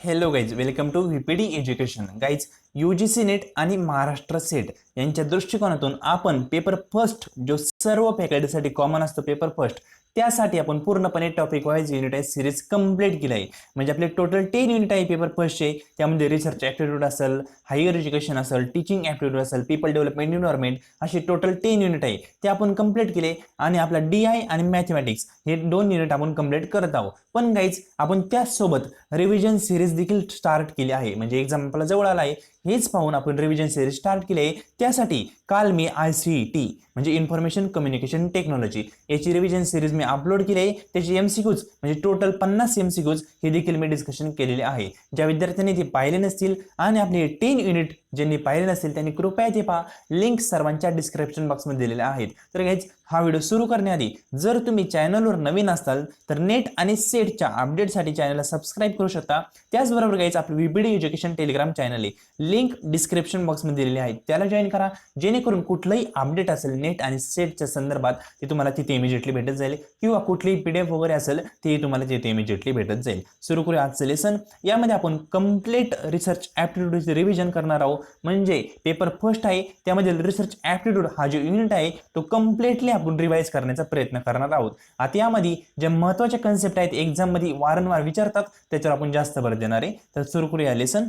Hello guys, welcome to VPD education. Guys, UGC NET आणि Maharashtra set यांच्या दृष्टिकोनातून आपण पेपर फर्स्ट जो सर्व फॅकल्टीसाठी कॉमन असतो पेपर फर्स्ट त्यासाठी आपण पूर्णपणे टॉपिक वाईज युनिट आहे सिरीज कंप्लीट केली आहे. म्हणजे आपले टोटल 10 युनिट आहे पेपर फर्स्टचे. त्यामध्ये रिसर्च ॲप्टिट्यूड असेल, हायर एज्युकेशन असेल, टीचिंग ॲप्टिट्यूड असेल, पीपल डेव्हलपमेंट एन्व्हायरमेंट असे टोटल 10 युनिट आहे ते आपण कंप्लीट केले. आणि आपला DI आणि मॅथमॅटिक्स हे 2 युनिट आपण कंप्लीट करत आहोत. पण गाईज, आपण त्याचसोबत रिव्हिजन सिरीज देखील स्टार्ट केली आहे. म्हणजे एक्झाम आपला जवळ आला आहे, हेच पाहून आपण रिव्हिजन सिरीज स्टार्ट केली आहे. त्यासाठी काल मी ICT म्हणजे इन्फॉर्मेशन कम्युनिकेशन टेक्नॉलॉजी याची रिव्हिजन सिरीज मी अपलोड केली आहे. त्याची MCQs म्हणजे टोटल 50 MCQs हे देखील मी डिस्कशन केलेले आहे. ज्या विद्यार्थ्यांनी ते पाहिले नसतील आणि आपले 10 युनिट ज्यांनी पाहिले नसतील त्यांनी कृपया ते पहा. लिंक सर्वांच्या डिस्क्रिप्शन बॉक्समध्ये दिलेल्या आहेत. तर गाईज, हा व्हिडिओ सुरू करण्याआधी जर तुम्ही चॅनलवर नवीन असाल तर नेट आणि सेटच्या अपडेटसाठी चॅनलला सबस्क्राईब करू शकता. त्याचबरोबर गाईज, आपलं व्हीपीडी एज्युकेशन टेलिग्राम चॅनल आहे, लिंक डिस्क्रिप्शन बॉक्समध्ये दिलेली आहे, त्याला जॉईन करा. जेणेकरून कुठलंही अपडेट असेल नेट आणि सेटच्या संदर्भात ते तुम्हाला तिथे इमिजिएटली भेटत जाईल, किंवा कुठलीही PDF वगैरे असेल ते तुम्हाला तिथे इमिजिएटली भेटत जाईल. सुरू करूया आजचं लेसन. यामध्ये आपण कंप्लीट रिसर्च ॲप्टिट्यूडचे रिव्हिजन करणार आहोत. म्हणजे पेपर फर्स्ट आहे त्यामध्ये रिसर्च ॲप्टिट्यूड हा जो युनिट आहे तो कम्प्लिटली आपण रिवाइज करण्याचा प्रयत्न करणार आहोत. आता यामध्ये ज्या महत्त्वाच्या कन्सेप्ट आहेत एक्झाममध्ये वारंवार विचारतात त्याच्यावर आपण जास्त भर देणार आहे. तर सुरू करूया लेसन.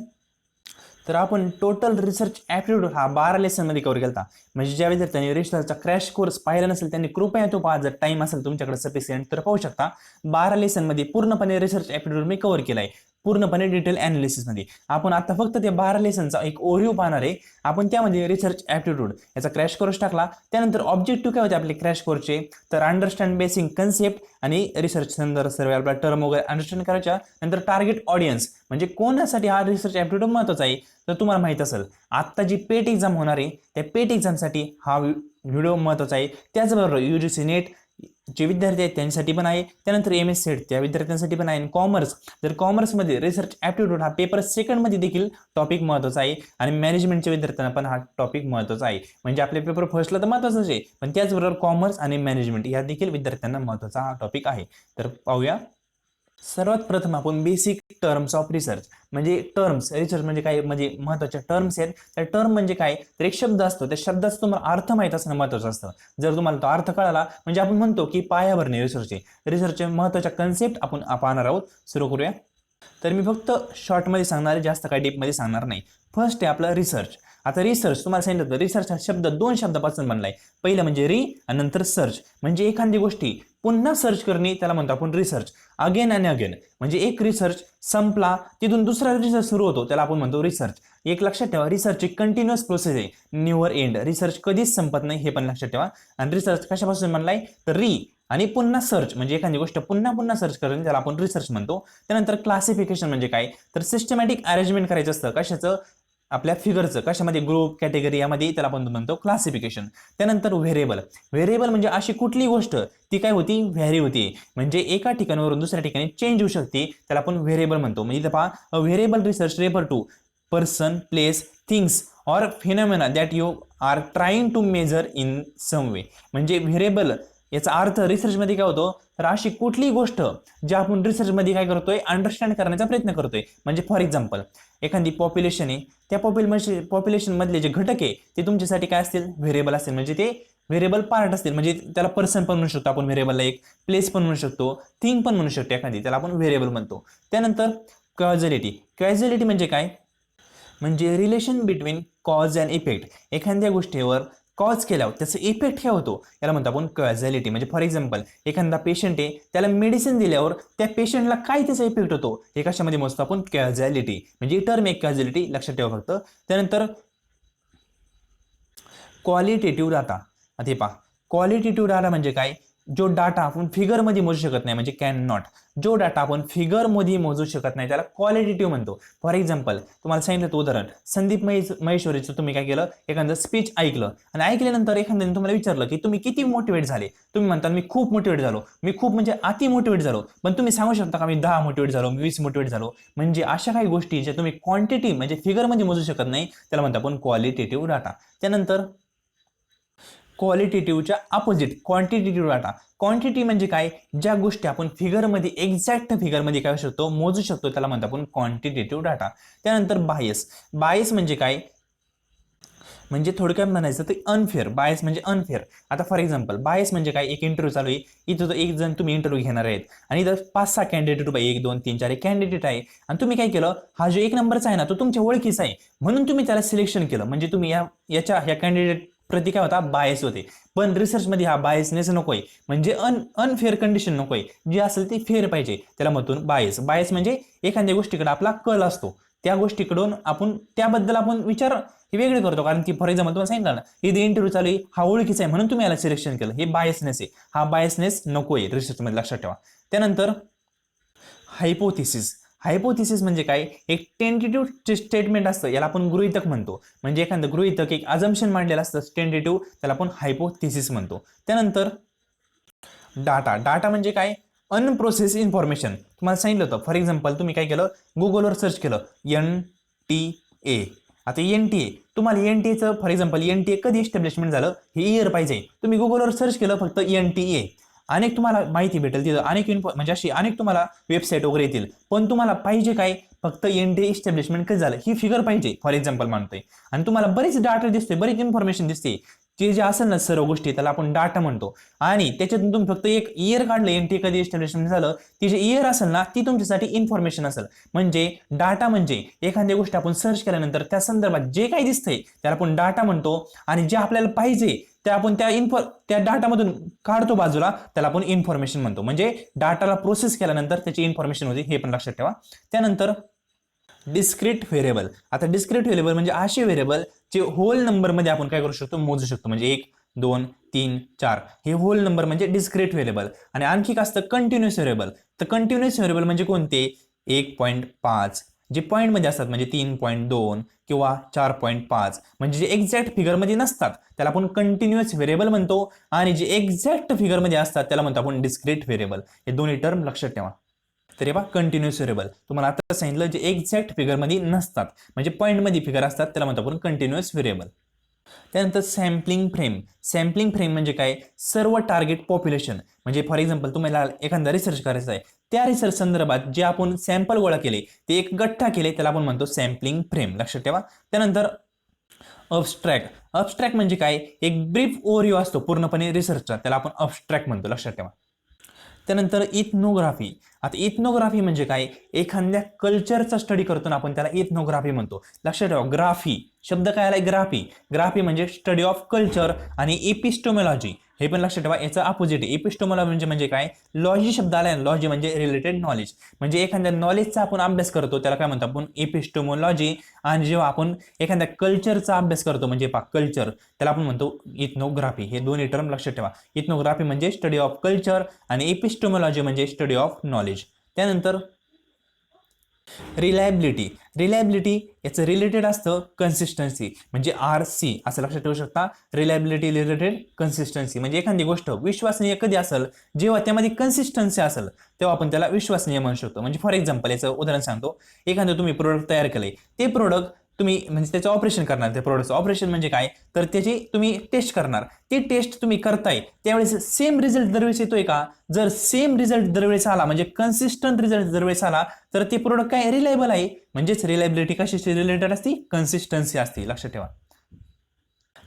तर आपण टोटल रिसर्च ॲप्टिट्यूड हा 12 लेसनमध्ये कव्हर केला. म्हणजे ज्या विद्यार्थ्यांनी रिसर्चचा क्रॅश कोर्स पाहिला नसेल त्यांनी कृपया तो पहा. जर टाइम असेल तुमच्याकडे सफिशियंट तर पाहू शकता. 12 लेसनमध्ये पूर्णपणे रिसर्च ॲप्टिट्यूड मी कव्हर केला आहे, पूर्णपणे डिटेल ॲनालिसिसमध्ये. आपण आता फक्त त्या 12 लेसनचा एक ओव्हरव्ह्यू पाहणार आहे. आपण त्यामध्ये रिसर्च ॲप्टिट्यूड याचा क्रॅश कोर्स टाकला. त्यानंतर ऑब्जेक्टिव्ह काय होते आपले क्रॅश कोर्सचे, तर अंडरस्टँड बेसिक कन्सेप्ट आणि रिसर्च संदर्भ सर्व आपला टर्म वगैरे अंडरस्टँड करायच्या. नंतर टार्गेट ऑडियन्स म्हणजे कोणासाठी हा रिसर्च ॲप्टिट्यूड महत्त्वाचा आहे तर तुम्हाला माहित असेल आत्ता जी पेट एक्झाम होणार आहे त्या पेट एक्झामसाठी हा व्हिडिओ महत्त्वाचा आहे. त्याचबरोबर UGC नेट जे विद्यार्थी आहेत त्यांच्यासाठी पण आहे. त्यानंतर MS सेट त्या विद्यार्थ्यांसाठी पण आहे. कॉमर्स, तर कॉमर्समध्ये रिसर्च ॲप्टिट्यूड हा पेपर सेकंडमध्ये देखील टॉपिक महत्त्वाचा आहे. आणि मॅनेजमेंटच्या विद्यार्थ्यांना पण हा टॉपिक महत्त्वाचा आहे. म्हणजे आपले पेपर फर्स्टला तर महत्त्वाचाच आहे, पण त्याचबरोबर कॉमर्स आणि मॅनेजमेंट या देखील विद्यार्थ्यांना महत्त्वाचा हा टॉपिक आहे. तर पाहूया. सर्वात प्रथम आपण बेसिक टर्म्स ऑफ रिसर्च म्हणजे टर्म्स रिसर्च म्हणजे काय, म्हणजे महत्त्वाच्या टर्म्स आहेत. त्या टर्म म्हणजे काय, तर एक शब्द असतो, त्या शब्दाचा तुम्हाला अर्थ माहीत असणं महत्त्वाचं असतं. जर तुम्हाला तो अर्थ कळाला म्हणजे आपण म्हणतो की पायाभरणी रिसर्चचे महत्त्वाच्या कन्सेप्ट आपण पाहणार आहोत. सुरू करूया. तर मी फक्त शॉर्टमध्ये सांगणार आहे, जास्त काही डीपमध्ये सांगणार नाही. फर्स्ट आहे आपला रिसर्च. आता रिसर्च तुम्हाला सांगितलं होतं, रिसर्च हा शब्द 2 शब्दापासून बनलाय. पहिलं म्हणजे आणि नंतर सर्च. म्हणजे एखादी गोष्टी पुन्हा सर्च करणे त्याला म्हणतो आपण रिसर्च. अगेन आणि अगेन म्हणजे एक रिसर्च संपला तिथून दुसरा रिसर्च सुरू होतो त्याला आपण म्हणतो रिसर्च. एक लक्षात ठेवा, रिसर्च एक कंटिन्युअस प्रोसेस आहे, नेव्हर एंड. रिसर्च कधीच संपत नाही हे पण लक्षात ठेवा. आणि रिसर्च कशापासून बनलाय तर आणि पुन्हा सर्च म्हणजे एखादी गोष्ट पुन्हा पुन्हा सर्च करणे त्याला आपण रिसर्च म्हणतो. त्यानंतर क्लासिफिकेशन म्हणजे काय, तर सिस्टमॅटिक अरेंजमेंट करायचं असतं कशाचं, आपल्या फिगरचं, कशामध्ये ग्रुप कॅटेगरी यामध्ये, त्याला आपण म्हणतो क्लासिफिकेशन. त्यानंतर व्हेरिएबल. व्हेरिएबल म्हणजे अशी कुठली गोष्ट ती काय होती, व्हॅरी होती, म्हणजे एका ठिकाणावरून दुसऱ्या ठिकाणी चेंज होऊ शकते त्याला आपण व्हेरिएबल म्हणतो. म्हणजे पहा, a variable research refer to person, place, things or phenomena that you are trying to measure in some way. म्हणजे व्हेरिएबल याचा अर्थ रिसर्चमध्ये काय होतो, तर अशी कुठली गोष्ट जी आपण रिसर्चमध्ये काय करतोय, अंडरस्टँड करण्याचा प्रयत्न करतोय. म्हणजे फॉर एक्झाम्पल एखादी पॉप्युलेशन आहे, त्या पॉप्युलेशन मधले जे घटक आहे ते तुमच्यासाठी काय असतील, व्हेरिएबल असतील. म्हणजे ते व्हेरिएबल पार्ट असतील. म्हणजे त्याला पर्सन पण म्हणू शकतो आपण व्हेरिएबलला, एक प्लेस पण म्हणू शकतो, थिंग पण म्हणू शकतो एखादी, त्याला आपण व्हेरिएबल म्हणतो. त्यानंतर कॉझॅलिटी. कॉझॅलिटी म्हणजे काय, म्हणजे relation between cause and effect. एखाद्या गोष्टीवर कॉज केल्यावर त्याचा इफेक्ट काय होतो याला म्हणतो आपण कॉझॅलिटी. म्हणजे फॉर एक्झाम्पल एखादा पेशंट आहे, त्याला मेडिसिन दिल्यावर त्या पेशंटला काय त्याचा इफेक्ट होतो हे कशामध्ये मोजतो आपण, कॉझॅलिटी. म्हणजे टर्म एक कॉझॅलिटी लक्षात ठेवा फक्त. त्यानंतर क्वालिटेटिव्ह डाटा. आता हे पहा, क्वालिटेटिव्ह डाटा म्हणजे काय, जो डाटा आपण फिगरमध्ये मोजू शकत नाही म्हणजे कॅन नॉट. जो डाटा आपण फिगरमध्ये मोजू शकत नाही त्याला क्वालिटेटिव्ह म्हणतो. फॉर एक्झाम्पल तुम्हाला सांगितलं उदाहरण, संदीप महेश्वरीचं तुम्ही काय केलं, एखादं स्पीच ऐकलं आणि ऐकल्यानंतर एखाद्याने तुम्हाला विचारलं की तुम्ही किती मोटिवेट झाले, तुम्ही म्हणता मी खूप मोटिवेट झालो, मी खूप म्हणजे अति मोटिवेट झालो. पण तुम्ही सांगू शकता का मी 10 मोटिवेट झालो, मी 20 मोटिवेट झालो. म्हणजे अशा काही गोष्टी ज्या तुम्ही क्वांटिटी म्हणजे फिगरमध्ये मोजू शकत नाही त्याला म्हणतो आपण क्वालिटेटिव्ह डाटा. त्यानंतर क्वालिटेटिव्हच्या अपोजिट क्वांटिटेटिव्ह डाटा. क्वांटिटी म्हणजे काय, ज्या गोष्टी आपण फिगरमध्ये एक्झॅक्ट फिगरमध्ये काय शकतो मोजू शकतो त्याला म्हणतो आपण क्वांटिटेटिव्ह डाटा. त्यानंतर बायस. बायस म्हणजे काय, म्हणजे थोडक्यात म्हणायचं ते अनफेअर. बायस म्हणजे अनफेअर. आता फॉर एक्झाम्पल बायस म्हणजे काय, एक इंटरव्ह्यू चालू आहे, इथं एक जण तुम्ही इंटरव्ह्यू घेणार आहेत आणि इथं 5-6 कॅन्डिडेट उभे, 1 2 3 4 कॅन्डिडेट आहे आणि तुम्ही काय केलं, हा जो 1 नंबरचा आहे ना तो तुमच्या ओळखीचा आहे म्हणून तुम्ही त्याला सिलेक्शन केलं, म्हणजे तुम्ही ह्या कॅन्डिडेट प्रति काय होता बायस होते. पण रिसर्चमध्ये हा बायसनेस नकोय, म्हणजे अनफेअर कंडिशन नकोय, जी असेल ती फेअर पाहिजे, त्याला म्हणतो बायस. बायस म्हणजे एखाद्या गोष्टीकडे आपला कल असतो, त्या गोष्टीकडून आपण त्याबद्दल आपण विचार हे वेगळे करतो. कारण की फॉर एक्झाम्पल तुम्हाला सांगितलं ना, इथे इंटरव्ह्यू चालू आहे, हा ओळखीचा आहे म्हणून तुम्ही याला सिलेक्शन केलं, हे बायसनेस आहे. हा बायसनेस नकोय रिसर्चमध्ये, लक्षात ठेवा. त्यानंतर हायपोथिसिस. हायपोथिसिस म्हणजे काय, एक टेंटेटिव्ह स्टेटमेंट असतं, याला आपण गृहीतक म्हणतो. म्हणजे एखादं गृहीतक एक अजम्पशन मांडलेलं असतं टेंटेटिव्ह, त्याला आपण हायपोथिसिस म्हणतो. त्यानंतर डाटा. डाटा म्हणजे काय, अनप्रोसेस इन्फॉर्मेशन. तुम्हाला सांगितलं होतं, फॉर एक्झाम्पल तुम्ही काय केलं, गुगलवर सर्च केलं NTA. आता NTA तुम्हाला NTA फॉर एक्झाम्पल NTA कधी एस्टॅब्लिशमेंट झालं हे इयर पाहिजे, तुम्ही गुगलवर सर्च केलं फक्त NTA, अनेक तुम्हाला माहिती भेटेल तिथं, अनेक म्हणजे अशी अनेक तुम्हाला वेबसाईट वगैरे येतील, पण तुम्हाला पाहिजे काय, फक्त NTA एस्टॅब्लिशमेंट कधी झालं ही फिगर पाहिजे, फॉर एक्झाम्पल मानतोय. आणि तुम्हाला बरीच डाटा दिसते, बरीच इन्फॉर्मेशन दिसते, ते जे असेल ना सर्व गोष्टी त्याला आपण डाटा म्हणतो. आणि त्याच्यातून तुम्ही फक्त एक इयर काढलं NTA कधी एस्टॅब्लिशमेंट झालं, ती जे इयर असेल ना ती तुमच्यासाठी इन्फॉर्मेशन असेल. म्हणजे डाटा म्हणजे एखाद्या गोष्ट आपण सर्च केल्यानंतर त्या संदर्भात जे काही दिसतंय त्याला आपण डाटा म्हणतो, आणि जे आपल्याला पाहिजे त्या आपण त्या डाटामधून काढतो बाजूला, त्याला आपण इन्फॉर्मेशन म्हणतो. म्हणजे डाटाला प्रोसेस केल्यानंतर त्याची इन्फॉर्मेशन होते, हे पण लक्षात ठेवा. त्यानंतर डिस्क्रीट व्हेरिएबल. आता डिस्क्रीट व्हेरिएबल म्हणजे असे व्हेरिएबल जे होल नंबर मध्ये आपण काय करू शकतो मोजू शकतो, म्हणजे 1 2 3 4 हे होल नंबर म्हणजे डिस्क्रीट व्हेरिएबल. आणि आणखी काय असतं, कंटिन्युअस व्हेरिएबल. तर कंटिन्युअस व्हेरिएबल म्हणजे कोणते, 1.5 जे पॉईंट मध्ये असतात, म्हणजे 3.2 किंवा 4.5, म्हणजे जे एक्झॅक्ट फिगर मध्ये नसतात त्याला आपण कंटिन्युअस व्हेरिएबल म्हणतो, आणि जे एक्झॅक्ट फिगर मध्ये असतात त्याला म्हणतो आपण डिस्क्रीट व्हेरिएबल. हे दोन्ही टर्म लक्षात ठेवा. तर हे कंटिन्युअस व्हेरिएबल तुम्हाला आता सांगितलं, जे एक्झॅक्ट फिगरमध्ये नसतात म्हणजे पॉईंटमध्ये फिगर असतात त्याला म्हणतो आपण कंटिन्युअस व्हेरिएबल. त्यानंतर सॅम्पलिंग फ्रेम. सॅम्पलिंग फ्रेम म्हणजे काय, सर्व टार्गेट पॉप्युलेशन. म्हणजे फॉर एक्झाम्पल तुम्हाला एखादा रिसर्च करायचा आहे, त्या रिसर्च संदर्भात जे आपण सॅम्पल गोळा केले ते एक गठ्ठा केले त्याला आपण म्हणतो सॅम्पलिंग फ्रेम, लक्षात ठेवा. त्यानंतर अबस्ट्रॅक्ट. अबस्ट्रॅक्ट म्हणजे काय, एक ब्रीफ ओव्हरव्ह्यू असतो पूर्णपणे रिसर्चचा, त्याला आपण अबस्ट्रॅक्ट म्हणतो, लक्षात ठेवा. त्यानंतर इथनोग्राफी. आता इथनोग्राफी म्हणजे काय, एखाद्या कल्चरचा स्टडी करतो ना आपण त्याला इथनोग्राफी म्हणतो, लक्षात ठेवा. ग्राफी शब्द काय आलाय, ग्राफी. ग्राफी म्हणजे स्टडी ऑफ कल्चर, आणि एपिस्टोमॉलॉजी हे पण लक्षात ठेवा, याचं अपोजिट आहे. एपिस्टोमॉलॉजी म्हणजे काय, लॉजी शब्द आलाय, लॉजी म्हणजे रिलेटेड नॉलेज, म्हणजे एखाद्या नॉलेजचा आपण अभ्यास करतो त्याला काय म्हणतो आपण एपिस्टोमॉलॉजी. आणि जेव्हा आपण एखाद्या कल्चरचा अभ्यास करतो म्हणजे कल्चर, त्याला आपण म्हणतो इथनोग्राफी. हे दोन्ही टर्म लक्षात ठेवा. इथनोग्राफी म्हणजे स्टडी ऑफ कल्चर आणि एपिस्टोमॉलॉजी म्हणजे स्टडी ऑफ नॉलेज. त्यानंतर रिलायबिलिटी. रिलायबिलिटी याचं रिलेटेड असतं कन्सिस्टन्सी, म्हणजे RC असं लक्षात ठेवू शकता. रिलायबिलिटी रिलेटेड कन्सिस्टन्सी म्हणजे एखादी गोष्ट विश्वसनीय कधी असेल, जेव्हा त्यामध्ये कन्सिस्टन्सी असेल तेव्हा आपण त्याला विश्वसनीय म्हणू शकतो. म्हणजे फॉर एक्झाम्पल याचं उदाहरण सांगतो, एखादं तुम्ही प्रोडक्ट तयार केलंय, ते प्रोडक्ट तुम्ही म्हणजे त्याचं ऑपरेशन करणार, त्या प्रोडक्टचं ऑपरेशन म्हणजे काय, तर त्याची तुम्ही टेस्ट करणार. ती टेस्ट तुम्ही करताय त्यावेळेस सेम रिझल्ट दरवेळेस येतोय का, जर सेम रिझल्ट दरवेळेस आला म्हणजे कन्सिस्टंट रिझल्ट दरवेळेस आला तर ते प्रोडक्ट काय रिलायबल आहे. म्हणजेच रिलायबिलिटी कशाशी रिलेटेड असते, कन्सिस्टन्सी असते, लक्षात ठेवा.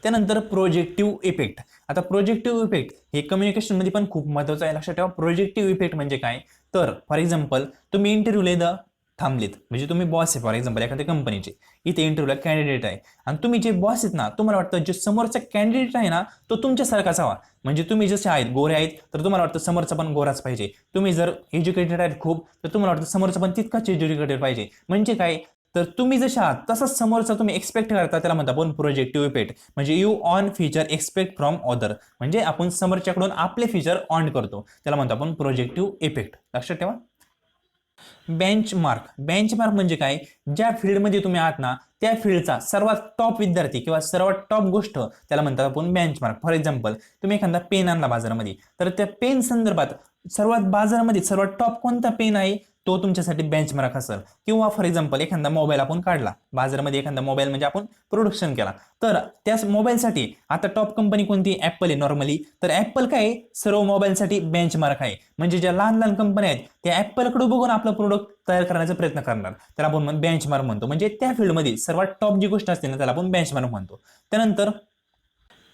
त्यानंतर प्रोजेक्टिव्ह इफेक्ट. आता प्रोजेक्टिव्ह इफेक्ट हे कम्युनिकेशन मध्ये पण खूप महत्त्वाचं आहे, लक्षात ठेवा. प्रोजेक्टिव्ह इफेक्ट म्हणजे काय, तर फॉर एक्झाम्पल तुम्ही इंटरव्ह्यूला थांबलेत, म्हणजे तुम्ही बॉस आहे फॉर एक्झाम्पल एखाद्या कंपनीचे, इथे इंटरव्ह्यूला कॅन्डिडेट आहे आणि तुम्ही जे बॉस आहेत ना, तुम्हाला वाटतं जे समोरचा कॅन्डिडेट आहे ना तो तुमच्यासारखाच हवा. म्हणजे तुम्ही जसे आहेत गोरे आहेत तर तुम्हाला वाटतं समोरचा पण गोराच पाहिजे. तुम्ही जर एज्युकेटेड आहेत खूप तर तुम्हाला वाटतं समोरचा पण तितकाच एज्युकेटेड पाहिजे. म्हणजे काय, तर तुम्ही जसे आहात तसंच समोरचा तुम्ही एक्सपेक्ट करता, त्याला म्हणतो आपण प्रोजेक्टिव्ह इफेक्ट. म्हणजे you on feature expect from other, म्हणजे आपण समोरच्याकडून आपले फीचर ऑन करतो, त्याला म्हणतो आपण प्रोजेक्टिव्ह इफेक्ट, लक्षात ठेवा. बेंचमार्क. बेंचमार्क म्हणजे काय, ज्या फील्डमध्ये तुम्ही आहात ना त्या फील्डचा सर्वात टॉप विद्यार्थी किंवा सर्वात टॉप गोष्ट त्याला म्हणतात आपण बेंचमार्क. फॉर एक्झाम्पल तुम्ही एखादा पेन आणला बाजारामध्ये, तर त्या पेन संदर्भात सर्वात बाजारामध्ये सर्वात टॉप कोणता पेन आहे तो तुमच्यासाठी बेंचमार्क असेल. किंवा फॉर एक्झाम्पल एखादा मोबाईल आपण काढला बाजारामध्ये, एखादा मोबाईल म्हणजे आपण प्रोडक्शन केला, तर त्या मोबाईलसाठी आता टॉप कंपनी कोणती? ऍपल आहे नॉर्मली. तर ऍपल काय सर्व मोबाईलसाठी बेंचमार्क आहे. म्हणजे ज्या लहान लहान कंपन्या आहेत त्या ऍपलकडे बघून आपलं प्रोडक्ट तयार करण्याचा प्रयत्न करणार, त्याला आपण बेंचमार्क म्हणतो. म्हणजे त्या फील्डमध्ये सर्वात टॉप जी गोष्ट असते ना त्याला आपण बेंचमार्क म्हणतो. त्यानंतर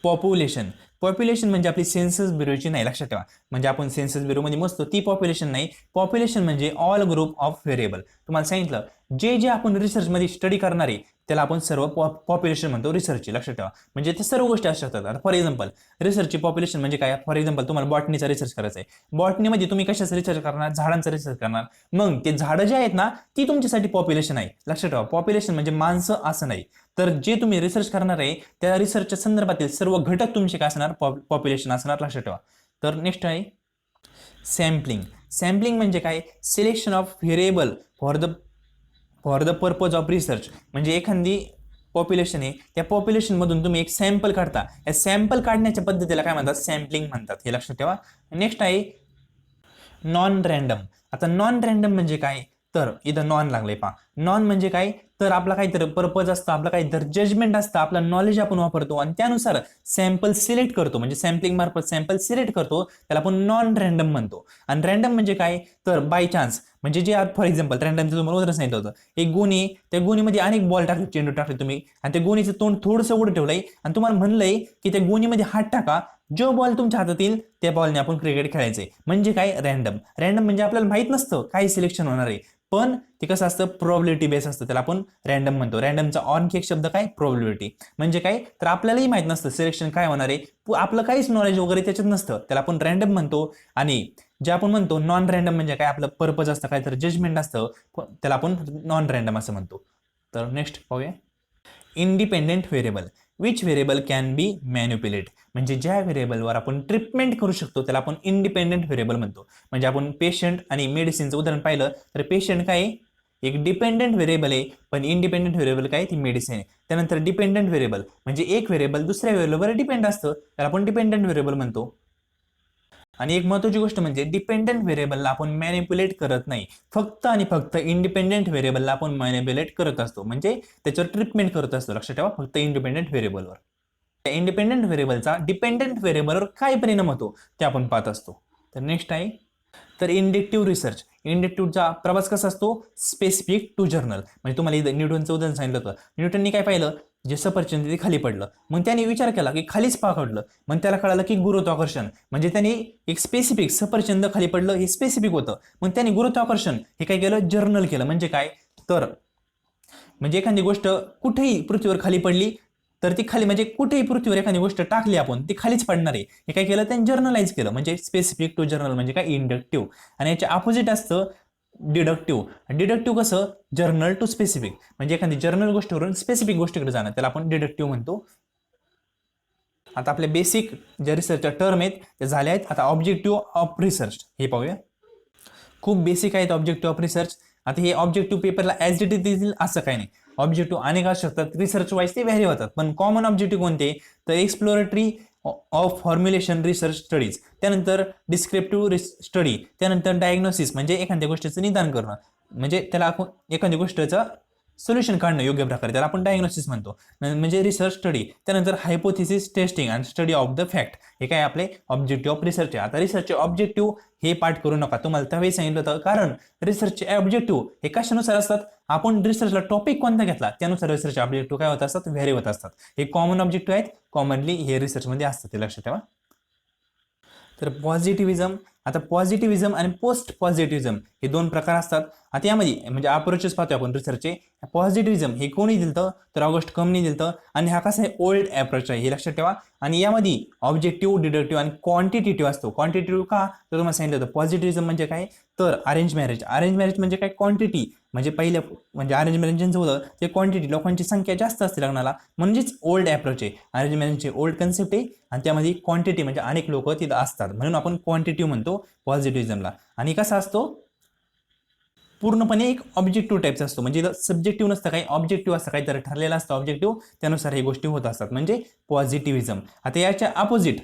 पॉप्युलेशन. पॉप्युलेशन म्हणजे आपली सेन्सस ब्युरोची नाही, लक्षात ठेवा. म्हणजे आपण सेन्सस ब्युरोमध्ये मोजतो ती पॉप्युलेशन नाही. पॉप्युलेशन म्हणजे ऑल ग्रुप ऑफ व्हेरिएबल. तुम्हाला सांगितलं जे जे आपण रिसर्चमध्ये स्टडी करणार आहे त्याला आपण सर्व पॉप्युलेशन म्हणतो रिसर्चची, लक्षात ठेवा. म्हणजे ते सर्व गोष्टी असू शकतात. फॉर एक्झाम्पल रिसर्चची पॉप्युलेशन म्हणजे काय? फॉर एक्झाम्पल तुम्हाला बॉटनीचा रिसर्च करायचा आहे. बॉटनीमध्ये तुम्ही कशाचा रिसर्च करणार? झाडांचा रिसर्च करणार. मग ते झाडं जे आहेत ना ती तुमच्यासाठी पॉप्युलेशन आहे, लक्षात ठेवा. पॉप्युलेशन म्हणजे माणसं असं नाही. तर जे तुम्ही रिसर्च करणार आहे त्या रिसर्चच्या संदर्भातील सर्व घटक तुमचे काय असणार? पॉप्युलेशन असणार, लक्षात ठेवा. तर नेक्स्ट आहे सॅम्पलिंग. सॅम्पलिंग म्हणजे काय? Selection of variable for the purpose of research. म्हणजे एखादी पॉप्युलेशन आहे त्या पॉप्युलेशन मधून तुम्ही एक सॅम्पल काढता, या सॅम्पल काढण्याच्या पद्धतीला काय म्हणतात? सॅम्पलिंग म्हणतात, हे लक्षात ठेवा. नेक्स्ट आहे नॉन रँडम. आता नॉन रँडम म्हणजे काय? तर इथं नॉन लागले पहा. नॉन म्हणजे काय? तर आपला काहीतरी पर्पज असतं, आपलं काहीतरी जजमेंट असतं, आपलं नॉलेज आपण वापरतो आणि त्यानुसार सॅम्पल सिलेक्ट करतो. म्हणजे सॅम्पलिंग मार्फत सॅम्पल सिलेक्ट करतो, त्याला आपण नॉन रँडम म्हणतो. आणि रँडम म्हणजे काय? तर बाय चान्स. म्हणजे जे फॉर एक्झाम्पल रँडमचं तुम्हाला उदाहरण सांगितलं होतं, एक गोणी, त्या गोणीमध्ये अनेक बॉल टाकले, चेंडू टाकले तुम्ही, आणि त्या गोणीचं तोंड थोडंसं उघडं ठेवलंय आणि तुम्हाला म्हणलंय की त्या गोणीमध्ये हात टाका, जो बॉल तुमच्या हातात येईल त्या बॉलने आपण क्रिकेट खेळायचंय. म्हणजे काय? रँडम. रँडम म्हणजे आपल्याला माहित नसतं काय सिलेक्शन होणार आहे, पण ते कसं असतं? प्रोबॅबिलिटी बेस असतं, त्याला आपण रँडम म्हणतो. रँडमचा आणखी एक शब्द काय? प्रोबॅबिलिटी. म्हणजे काय? तर आपल्यालाही माहित नसतं सिलेक्शन काय होणार आहे, आपलं काहीच नॉलेज वगैरे त्याच्यात नसतं, त्याला आपण रँडम म्हणतो. आणि जे आपण म्हणतो नॉन रँडम म्हणजे काय? आपलं पर्पज असतं, काहीतरी जजमेंट असतं, त्याला आपण नॉन रँडम असं म्हणतो. तर नेक्स्ट पाहूया independent variable. Which variable can be manipulate. म्हणजे ज्या व्हेरिएबलवर आपण ट्रीटमेंट करू शकतो त्याला आपण इंडिपेंडेंट व्हेरिएबल म्हणतो. म्हणजे आपण पेशंट आणि मेडिसिनचं उदाहरण पाहिलं तर पेशंट काय एक डिपेंडेंट व्हेरिएबल आहे, पण इंडिपेंडेंट व्हेरिएबल काय? ती मेडिसिन आहे. त्यानंतर डिपेंडेंट व्हेरिएबल म्हणजे एक व्हेरिएबल दुसऱ्या व्हेरिएबलवर डिपेंड असतं, त्याला आपण डिपेंडेंट व्हेरिएबल म्हणतो. आणि एक महत्त्वाची गोष्ट म्हणजे डिपेंडेंट व्हेरिएबलला आपण मॅनिप्युलेट करत नाही, फक्त आणि फक्त इंडिपेंडेंट व्हेरिएबलला आपण मॅनिप्युलेट करत असतो, म्हणजे त्याच्यावर ट्रीटमेंट करत असतो. लक्षात ठेवा, फक्त इंडिपेंडेंट व्हेरिएबलवर. त्या इंडिपेंडेंट व्हेरिएबलचा डिपेंडेंट व्हेरिएबलवर काय परिणाम होतो ते आपण पाहत असतो. तर नेक्स्ट आहे तर इंडक्टिव्ह रिसर्च. इंडक्टिव्हचा प्रवास कसा असतो? Specific to general. म्हणजे तुम्हाला इथं न्यूटनचं उदाहरण सांगितलं होतं. न्यूटननी काय पाहिलं? जे सफरचंद ते खाली पडलं, मग त्याने विचार केला की खालीच पकडलं, मग त्याला कळालं की गुरुत्वाकर्षण. म्हणजे त्याने एक स्पेसिफिक सफरचंद खाली पडलं हे स्पेसिफिक होतं, मग त्याने गुरुत्वाकर्षण हे काय केलं? जर्नल केलं. म्हणजे काय? तर म्हणजे एखादी गोष्ट कुठेही पृथ्वीवर खाली पडली तर ती खाली, म्हणजे कुठेही पृथ्वीवर एखादी गोष्ट टाकली आपण ती खालीच पडणार आहे, हे काय केलं? त्यांनी जर्नलाइज केलं. म्हणजे स्पेसिफिक टू जर्नल म्हणजे काय? इंडक्टिव्ह. आणि याच्या अपोजिट असतं डिडक्टिव्ह. डिडक्टिव्ह कसं? General to specific. म्हणजे एखादी जर्नल गोष्टीवरून स्पेसिफिक गोष्टीकडे जाणं, त्याला आपण डिडक्टिव्ह म्हणतो. आता आपल्या बेसिक ज्या रिसर्चच्या टर्म आहेत त्या झाल्या आहेत. आता ऑब्जेक्टिव्ह ऑफ रिसर्च हे पाहूया. खूप बेसिक आहेत ऑब्जेक्टिव्ह ऑफ रिसर्च. आता हे ऑब्जेक्टिव्ह पेपरला ॲज इट इज देतील असं काही नाही. ऑब्जेक्टिव्ह अनेक असू शकतात, रिसर्च वाईज ते व्हॅरी होतात, पण कॉमन ऑब्जेक्टिव्ह कोणते? तर exploratory of formulation research studies, त्यानंतर डिस्क्रिप्टिव्ह स्टडी, त्यानंतर डायग्नोसिस म्हणजे एखाद्या गोष्टीचं निदान करणं, म्हणजे त्याला आपण एखाद्या गोष्टीचं सोल्युशन काढणं योग्य प्रकारे, त्याला आपण डायग्नोसिस म्हणतो. म्हणजे रिसर्च स्टडी. त्यानंतर हायपोथिसिस टेस्टिंग आणि स्टडी ऑफ द फॅक्ट, हे काय आपले ऑब्जेक्टिव्ह ऑफ रिसर्च आहे. आता रिसर्चचे ऑब्जेक्टिव्ह हे पाठ करू नका, तुम्हाला त्यावेळी सांगितलं होतं, कारण रिसर्चचे ऑब्जेक्टिव्ह हे कशानुसार असतात? आपण रिसर्चला टॉपिक कोणता घेतला त्यानुसार रिसर्च ऑब्जेक्टिव्ह काय होत असतात? व्हेरी होत असतात. हे कॉमन ऑब्जेक्टिव्ह आहेत, कॉमनली हे रिसर्चमध्ये असतात, ते लक्षात ठेवा. तर पॉझिटिव्हिझम. आता पॉझिटिव्हिझम आणि पोस्ट पॉझिटिव्हिझम हे दोन प्रकार असतात. आता यामध्ये म्हणजे अप्रोचेस पाहतोय आपण रिसर्चचे. पॉझिटिव्हिझम हे कोणी दिलं? तर ऑगस्ट कमनी दिलं, आणि हा कसा आहे? ओल्ड अप्रोच आहे, हे लक्षात ठेवा. आणि यामध्ये ऑब्जेक्टिव्ह, डिडक्टिव्ह आणि क्वांटिटेटिव्ह असतो. क्वांटिटेटिव्ह का? तर तुम्हाला सांगितलं होतं पॉझिटिव्हिझम म्हणजे काय? तर अरेंज मॅरेज. अरेंज मॅरेज म्हणजे काय? क्वांटिटी. म्हणजे पहिल्या म्हणजे अरेंज मॅरेज ज्यांचं होतं ते क्वांटिटी, लोकांची संख्या जास्त असते लग्नाला, म्हणजेच ओल्ड अप्रोच आहे. अरेंज मॅरेजची ओल्ड कन्सेप्ट आहे, आणि त्यामध्ये क्वांटिटी म्हणजे अनेक लोक तिथं असतात, म्हणून आपण क्वांटिटिव्ह म्हणतो पॉझिटिव्हिझमला. आणि कसा असतो? पूर्णपणे एक ऑब्जेक्टिव्ह टाईपचा असतो. म्हणजे सब्जेक्टिव्ह नसतं काही, ऑब्जेक्टिव्ह असतं, काहीतरी ठरलेलं असतं ऑब्जेक्टिव्ह, त्यानुसार हे गोष्टी होत असतात, म्हणजे पॉझिटिव्हिझम. आता याच्या अपोजिट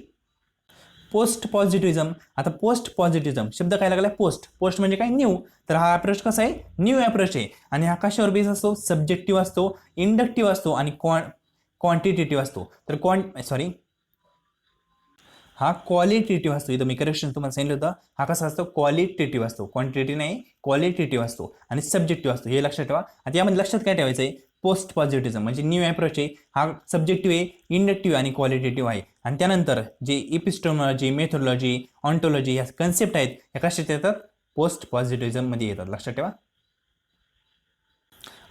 पोस्ट पॉझिटिव्हिझम. आता पोस्ट पॉझिटिव्हिझम शब्द काय लागला, पोस्ट. पोस्ट म्हणजे काय, न्यू. तर हा अप्रोच कसा आहे, न्यू अप्रोच आहे. आणि हा कशावर बेस असतो, सब्जेक्टिव्ह असतो, इंडक्टिव्ह असतो आणि क्वांटिटेटिव्ह असतो. तर हा क्वालिटेटिव्ह असतो. इथं मी करेक्शन तुम्हाला सांगितलं होतं. हा कसा असतो, क्वालिटेटिव्ह असतो, क्वांटिटी नाही, क्वालिटेटिव्ह असतो आणि सब्जेक्टिव्ह असतो, हे लक्षात ठेवा. आता यामध्ये लक्षात काय ठेवायचं आहे, पोस्ट पॉझिटिव्हिझम म्हणजे न्यू अप्रोच आहे. हा सब्जेक्टिव्ह आहे, इंडक्टिव्ह आणि क्वालिटेटिव्ह आहे. आणि त्यानंतर जे इपिस्टेमॉलॉजी, मेथोडॉलॉजी, ऑन्टोलॉजी या कन्सेप्ट आहेत, या कशात येतात, पोस्ट पॉझिटिव्हिझम मध्ये येतात, लक्षात ठेवा.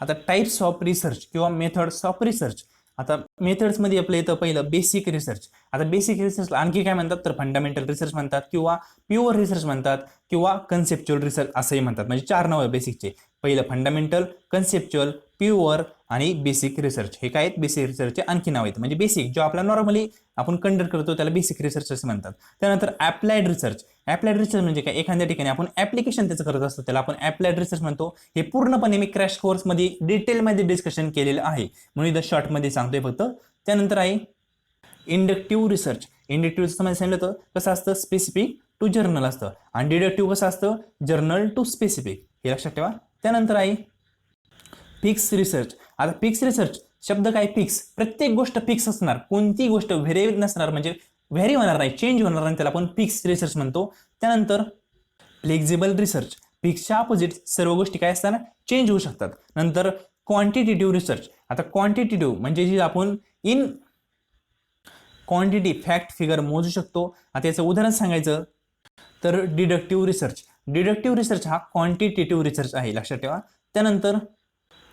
आता टाइप्स ऑफ रिसर्च किंवा मेथड्स ऑफ रिसर्च. आता मेथड्समध्ये आपलं येतं पहिलं बेसिक रिसर्च. आता बेसिक रिसर्चला आणखी काय म्हणतात, तर फंडामेंटल रिसर्च म्हणतात किंवा प्युअर रिसर्च म्हणतात किंवा कन्सेप्च्युअल रिसर्च असंही म्हणतात. म्हणजे 4 नाव आहे बेसिकचे. पहिलं फंडामेंटल, कन्सेप्च्युअल, प्युअर आणि बेसिक रिसर्च. हे काय आहेत, बेसिक रिसर्चचे आणखी नाव आहेत. म्हणजे बेसिक जो आपला नॉर्मली आपण कंडक्ट करतो त्याला बेसिक रिसर्च असं म्हणतात. त्यानंतर अप्लाइड रिसर्च. अप्लाइड रिसर्च म्हणजे काय, एखाद्या ठिकाणी आपण ऍप्लिकेशन त्याचं करत असतो त्याला आपण अप्लाइड रिसर्च म्हणतो. हे पूर्णपणे मी क्रॅश कोर्समध्ये डिटेलमध्ये डिस्कशन केलेलं आहे, म्हणून इथं शॉर्टमध्ये सांगतोय फक्त. त्यानंतर आहे इंडक्टिव्ह रिसर्च. इंडक्टिव्ह तुम्हाला सांगितलं होतं कसं असतं, स्पेसिफिक टू जर्नल असतं. आणि डिडक्टिव्ह कसं असतं, जर्नल टू स्पेसिफिक, हे लक्षात ठेवा. त्यानंतर आहे फिक्स रिसर्च. आता फिक्स रिसर्च शब्द काय, फिक्स, प्रत्येक गोष्ट फिक्स असणार, कोणती गोष्ट व्हेरी नसणार, म्हणजे व्हेरी होणार नाही, चेंज होणार नाही, त्याला आपण फिक्स रिसर्च म्हणतो. त्यानंतर फ्लेक्झिबल रिसर्च. फिक्सच्या अपोजिट सर्व गोष्टी काय असतात, चेंज होऊ शकतात. नंतर क्वांटिटेटिव्ह रिसर्च. आता क्वांटिटेटिव्ह म्हणजे जी आपण इन क्वांटिटी, फॅक्ट, फिगर मोजू शकतो. आता याचं उदाहरण सांगायचं तर डिडक्टिव्ह रिसर्च. डिडक्टिव्ह रिसर्च हा क्वांटिटेटिव्ह रिसर्च आहे, लक्षात ठेवा. त्यानंतर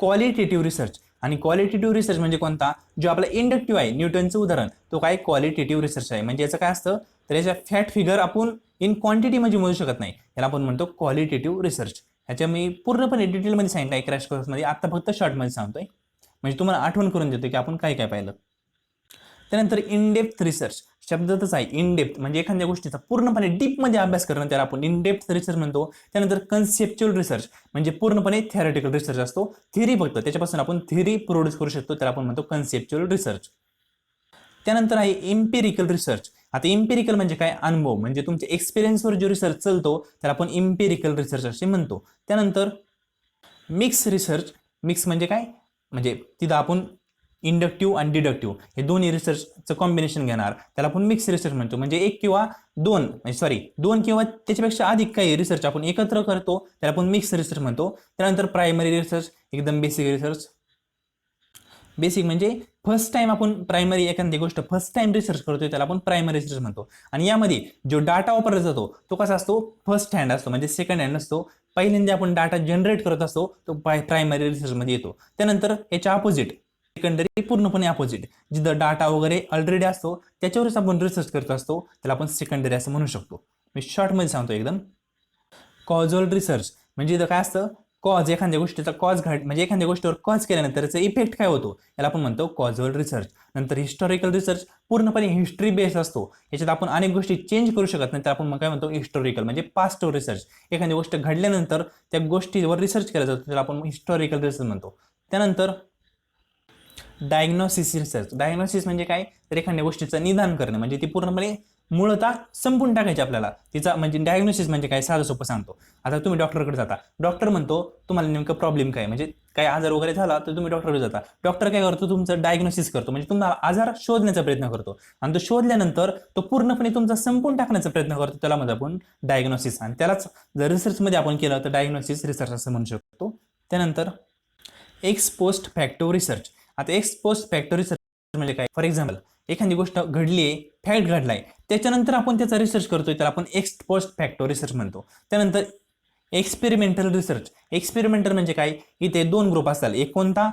क्वालिटेटिव्ह रिसर्च. आणि क्वालिटेटिव्ह रिसर्च म्हणजे कोणता, जो आपला इंडक्टिव्ह आहे, न्यूटनचं उदाहरण, तो काय क्वालिटेटिव्ह रिसर्च आहे. म्हणजे याचं काय असतं, तर याच्या फॅक्ट फिगर आपण इन क्वांटिटी म्हणजे मोजू शकत नाही, याला आपण म्हणतो क्वालिटेटिव्ह रिसर्च. ह्याच्या मी पूर्णपणे डिटेलमध्ये सांगितलं आहे क्रॅश कोर्समध्ये, आता फक्त शॉर्टमध्ये सांगतोय म्हणजे तुम्हाला आठवण करून देतो की आपण काय काय पाहिलं. त्यानंतर इनडेप्थ रिसर्च. शब्दातच आहे इनडेप्थ, म्हणजे एखाद्या गोष्टीचा पूर्णपणे डीपमध्ये अभ्यास करणं, त्याला आपण इनडेप्थ रिसर्च म्हणतो. त्यानंतर कन्सेप्च्युअल रिसर्च म्हणजे पूर्णपणे थेरॅटिकल रिसर्च असतो, थिअरी फक्त, त्याच्यापासून आपण थिअरी प्रोड्यूस करू शकतो, त्याला आपण म्हणतो कन्सेप्च्युअल रिसर्च. त्यानंतर आहे इम्पेरिकल रिसर्च. आता इम्पेरिकल म्हणजे काय, अनुभव, म्हणजे तुमच्या एक्सपिरियन्सवर जो रिसर्च चालतो त्याला आपण इम्पेरिकल रिसर्च असे म्हणतो. त्यानंतर मिक्स रिसर्च. मिक्स म्हणजे काय, म्हणजे तिथं आपण इंडक्टिव्ह आणि डिडक्टिव्ह हे दोन्ही रिसर्चचं कॉम्बिनेशन घेणार, त्याला आपण मिक्स रिसर्च म्हणतो. म्हणजे एक किंवा दोन, दोन किंवा त्याच्यापेक्षा अधिक काही रिसर्च आपण एकत्र करतो, त्याला आपण मिक्स रिसर्च म्हणतो. त्यानंतर प्रायमरी रिसर्च, एकदम बेसिक रिसर्च. बेसिक म्हणजे फर्स्ट टाइम आपण प्रायमरी एखादी गोष्ट फर्स्ट टाइम रिसर्च करतोय, त्याला आपण प्रायमरी रिसर्च म्हणतो. आणि यामध्ये जो डाटा वापरला जातो तो कसा असतो, फर्स्ट हँड असतो, म्हणजे सेकंड हँड नसतो. पहिल्यांदा आपण डाटा जनरेट करत असतो, तो प्रायमरी रिसर्चमध्ये येतो. त्यानंतर याच्या अपोजिट सेकंडरी, पूर्णपणे अपोजिट, जिथं डाटा वगैरे ऑलरेडी असतो त्याच्यावरच आपण रिसर्च करत असतो, त्याला आपण सेकंडरी असं म्हणू शकतो. मी शॉर्टमध्ये सांगतो एकदम. कॉझल रिसर्च म्हणजे इथं काय असतं, कॉज, एखाद्या गोष्टीचा कॉज म्हणजे एखाद्या गोष्टीवर कॉज केल्यानंतर त्याचा इफेक्ट काय होतो, याला आपण म्हणतो कॉझल रिसर्च. नंतर हिस्टॉरिकल रिसर्च पूर्णपणे हिस्ट्री बेस्ड असतो, याच्यात आपण अनेक गोष्टी चेंज करू शकत नाही, तर आपण काय म्हणतो हिस्टॉरिकल, म्हणजे पास्ट रिसर्च. एखादी गोष्ट घडल्यानंतर त्या गोष्टीवर रिसर्च केला जातो, त्याला आपण हिस्टॉरिकल रिसर्च म्हणतो. त्यानंतर डायग्नोसिस रिसर्च. डायग्नोसिस म्हणजे काय, तर एखाद्या गोष्टीचं निदान करणे, म्हणजे ती पूर्णपणे मूळतः संपून टाकायची आपल्याला तिचा, म्हणजे डायग्नोसिस म्हणजे काय, साधं सोपं सांगतो. आता तुम्ही डॉक्टरकडे जाता, डॉक्टर म्हणतो तुम्हाला नेमकं प्रॉब्लेम काय, म्हणजे काय आजार वगैरे झाला तर तुम्ही डॉक्टरकडे जाता. डॉक्टर काय करतो, तुमचं डायग्नोसिस करतो, म्हणजे तुम्हाला आजार शोधण्याचा प्रयत्न करतो. आणि तो शोधल्यानंतर तो पूर्णपणे तुमचा संपून टाकण्याचा प्रयत्न करतो, त्याला म्हणजे आपण डायग्नोसिस. आणि त्यालाच जर रिसर्चमध्ये आपण केलं तर डायग्नोसिस रिसर्च असं म्हणू शकतो. त्यानंतर एक्स पोस्ट फॅक्टो रिसर्च. आता एक्स पोस्ट फॅक्टो रिसर्च म्हणजे काय, फॉर एक्झाम्पल एखादी गोष्ट घडली आहे, फॅक्ट घडलाय, त्याच्यानंतर आपण त्याचा रिसर्च करतोय, त्याला आपण एक्स पोस्ट फॅक्टो रिसर्च म्हणतो. त्यानंतर एक्सपेरिमेंटल रिसर्च. एक्सपेरिमेंटल म्हणजे काय, इथे दोन ग्रुप असतात, एक कोणता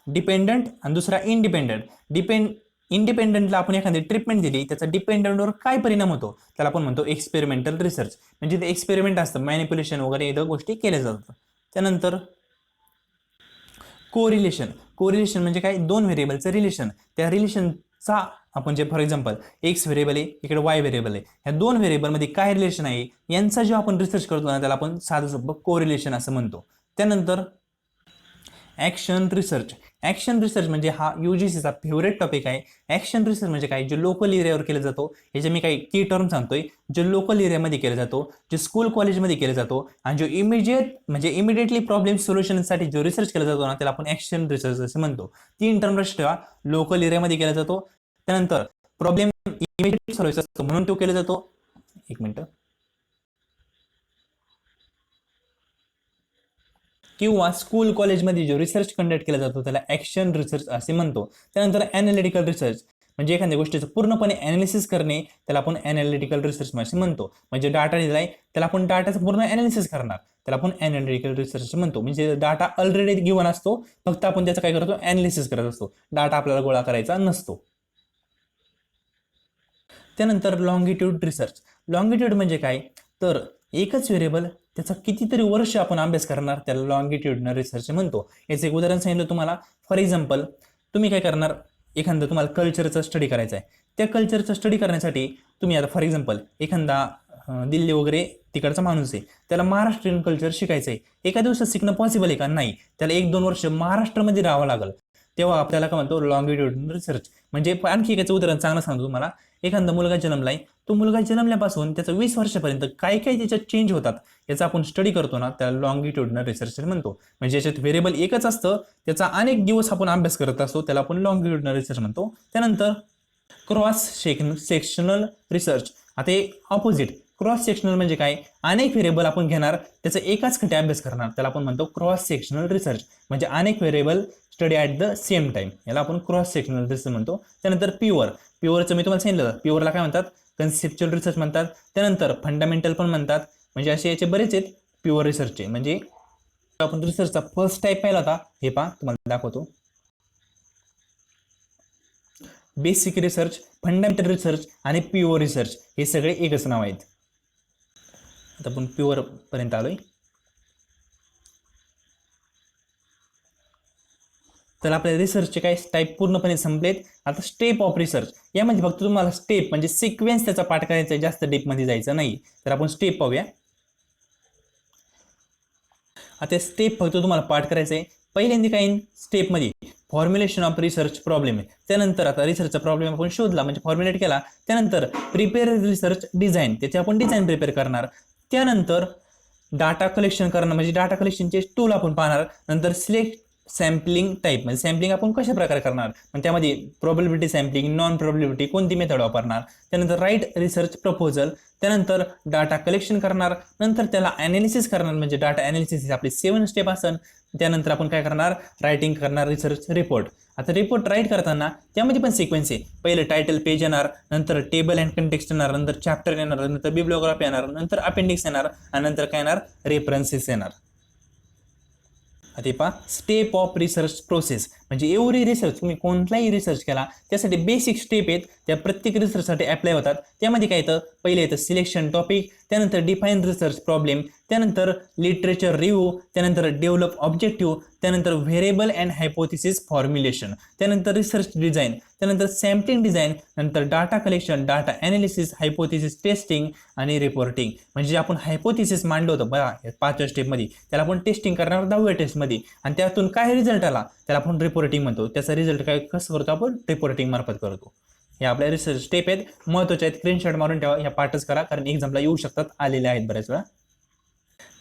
डिपेंडंट आणि दुसरा इंडिपेंडंट. इंडिपेंडंटला आपण एखादी ट्रीटमेंट दिली, त्याचा डिपेंडंटवर काय परिणाम होतो, त्याला आपण म्हणतो एक्सपेरिमेंटल रिसर्च. म्हणजे ते एक्सपेरिमेंट असतं, मॅनिप्युलेशन वगैरे इथं गोष्टी केल्या जातात. त्यानंतर कोरिलेशन. कोरिलेशन म्हणजे काय, दोन व्हेरिएबलचं रिलेशन, त्या रिलेशनचा आपण J for example x variable आहे, इकडे वाय व्हेरिएबल आहे, ह्या दोन व्हेरिएबलमध्ये काय रिलेशन आहे यांचा जो आपण रिसर्च करतो ना, त्याला आपण साधं सोपं कोरिलेशन असं म्हणतो. त्यानंतर ॲक्शन रिसर्च. ॲक्शन रिसर्च म्हणजे हा UGCचा फेवरेट टॉपिक आहे. ॲक्शन रिसर्च म्हणजे काय, जे लोकल एरियावर केलं जातो. ह्याचे मी काही की टर्म सांगतोय. जे लोकल एरियामध्ये केला जातो, जे स्कूल कॉलेजमध्ये केला जातो आणि जो इमिडिएटली प्रॉब्लेम सोल्युशनसाठी जो रिसर्च केला जातो ना, त्याला आपण ॲक्शन रिसर्च असे म्हणतो. 3 टर्म लक्षात ठेवा. लोकल एरियामध्ये केला जातो, त्यानंतर प्रॉब्लेम इमिडिएट सॉल्व्ह असतो म्हणून तो केला जातो. एक मिनिट. किंवा स्कूल कॉलेजमध्ये जो रिसर्च कंडक्ट केला जातो त्याला ॲक्शन रिसर्च असे म्हणतो. त्यानंतर ॲनालिटिकल रिसर्च म्हणजे एखाद्या गोष्टीचं पूर्णपणे ॲनालिसिस करणे, त्याला आपण ॲनालिटिकल रिसर्च असे म्हणतो. म्हणजे डाटा दिलाय त्याला आपण डाटाचं पूर्ण ॲनालिसिस करणार, त्याला आपण ॲनालिटिकल रिसर्च म्हणतो. म्हणजे डाटा ऑलरेडी गिव्हन असतो, फक्त आपण त्याचं काय करतो, ॲनालिसिस करत असतो. डाटा आपल्याला गोळा करायचा नसतो. त्यानंतर लॉंगिट्यूड रिसर्च. लॉंगिट्यूड म्हणजे काय, तर एकच व्हेरिएबल त्याचा कितीतरी वर्ष आपण अभ्यास करणार, त्याला लॉंगिट्यूडनल रिसर्च म्हणतो. याचं एक उदाहरण सांगितलं तुम्हाला. फॉर एक्झाम्पल, तुम्ही काय करणार, एखादं तुम्हाला कल्चरचा स्टडी करायचा आहे. त्या कल्चरचा स्टडी करण्यासाठी तुम्ही आता फॉर एक्झाम्पल एखादा दिल्ली वगैरे तिकडचा माणूस आहे, त्याला महाराष्ट्रीयन कल्चर शिकायचं आहे. एका दिवसात शिकणं पॉसिबल आहे का, नाही. त्याला 1-2 वर्ष महाराष्ट्रामध्ये राहावं लागेल. तेव्हा आपल्याला काय म्हणतो, लॉंगिट्यूडनल रिसर्च. म्हणजे आणखी एकाचं उदाहरण चांगलं सांगतो तुम्हाला. एखादा मुलगा जन्मलाय, तो मुलगा जन्मल्यापासून त्याचं 20 वर्षापर्यंत काय काय त्याच्यात चेंज होतात याचा आपण स्टडी करतो ना, त्याला लॉंगिट्यूडनल रिसर्च म्हणतो. म्हणजे याच्यात व्हेरिएबल एकच असतं, त्याचा अनेक दिवस आपण अभ्यास करत असतो, त्याला आपण लॉंगिट्यूडनल रिसर्च म्हणतो. त्यानंतर क्रॉस सेक्शनल रिसर्च. आता हे ऑपोजिट. क्रॉस सेक्शनल म्हणजे काय, अनेक व्हेरिएबल आपण घेणार, त्याचा एकाच खंडे अभ्यास करणार, त्याला आपण म्हणतो क्रॉस सेक्शनल रिसर्च. म्हणजे अनेक variable study at the same time, याला आपण क्रॉस सेक्शनल रिसर्च म्हणतो. त्यानंतर प्युअरचं मी तुम्हाला सांगितलं, प्युअरला काय म्हणतात, कन्सेप्च्युअल रिसर्च म्हणतात. त्यानंतर फंडामेंटल पण म्हणतात. म्हणजे असे याचे बरेच आहेत प्युअर रिसर्चचे. म्हणजे आपण रिसर्चचा फर्स्ट टाईप पाहिला होता, हे पहा तुम्हाला दाखवतो. बेसिक रिसर्च, फंडामेंटल रिसर्च आणि प्युअर रिसर्च हे सगळे एकच नाव आहेत. आता आपण प्युअर पर्यंत आलोय. तर आपल्या रिसर्चचे काही टाईप पूर्णपणे संपलेत. आता स्टेप ऑफ रिसर्च, यामध्ये फक्त तुम्हाला स्टेप म्हणजे सिक्वेन्स त्याचा पाठ करायचा आहे, जास्त डीपमध्ये जायचं नाही. तर आपण स्टेप पाहूया. आता स्टेप फक्त तुम्हाला पाठ करायचं आहे. पहिल्यांदा काय स्टेपमध्ये फॉर्म्युलेशन ऑफ रिसर्च प्रॉब्लेम आहे. त्यानंतर आता रिसर्चचा प्रॉब्लेम आपण शोधला म्हणजे फॉर्म्युलेट केला. त्यानंतर प्रिपेअर रिसर्च डिझाईन, त्याचे आपण डिझाईन प्रिपेअर करणार. त्यानंतर डाटा कलेक्शन करणं म्हणजे डाटा कलेक्शनचे टूल आपण पाहणार. नंतर सिलेक्ट सॅम्पलिंग टाईप म्हणजे सॅम्पलिंग आपण कशा प्रकारे करणार, म्हणजे त्यामध्ये प्रोबॅबिलिटी सॅम्पलिंग, नॉन प्रोबॅबिलिटी कोणती मेथड वापरणार. त्यानंतर राईट रिसर्च प्रपोजल. त्यानंतर डाटा कलेक्शन करणार. नंतर त्याला ॲनालिसिस करणार म्हणजे डाटा ॲनालिसिस आपली 7 स्टेप असेल. त्यानंतर आपण काय करणार, रायटिंग करणार रिसर्च रिपोर्ट. आता रिपोर्ट राईट करताना त्यामध्ये पण सिक्वेन्स आहे. पहिले टायटल पेज येणार, नंतर टेबल अँड कंटेक्स्ट येणार, नंतर चॅप्टर येणार, नंतर बिब्लिओग्राफी येणार, नंतर अपेंडिक्स येणार आणि नंतर काय येणार, रेफरन्सेस येणार. आता पहा स्टेप ऑफ रिसर्च प्रोसेस म्हणजे एव्हरी रिसर्च तुम्ही कोणताही रिसर्च केला त्यासाठी बेसिक स्टेप आहेत, त्या प्रत्येक रिसर्चसाठी अप्लाय होतात. त्यामध्ये काय येतं, पहिले येतं सिलेक्शन टॉपिक, त्यानंतर डिफाईन रिसर्च प्रॉब्लेम, त्यानंतर लिटरेचर रिव्ह्यू, त्यानंतर डेव्हलप ऑब्जेक्टिव्ह, त्यानंतर व्हेरिएबल अँड हायपोथिसिस फॉर्म्युलेशन, त्यानंतर रिसर्च डिझाईन, त्यानंतर सॅम्पलिंग डिझाईन, नंतर data collection, data analysis, hypothesis testing आणि रिपोर्टिंग. म्हणजे आपण हायपोथिसिस मांडलं होतं बघा 5व्या स्टेपमध्ये, त्याला आपण टेस्टिंग करणार 10व्या टेस्टमध्ये आणि त्यातून काय रिझल्ट आला त्याला आपण रिपोर्टिंग म्हणतो. त्याचा रिझल्ट काय कसं करतो आपण, रिपोर्टिंग मार्फत करतो. हे आपल्या रिसर्च स्टेप आहेत, महत्त्वाचे आहेत, स्क्रीनशॉट मारून ठेवा, ह्या पाठच करा कारण एक्झामला येऊ शकतात, आलेले आहेत बऱ्याच वेळा.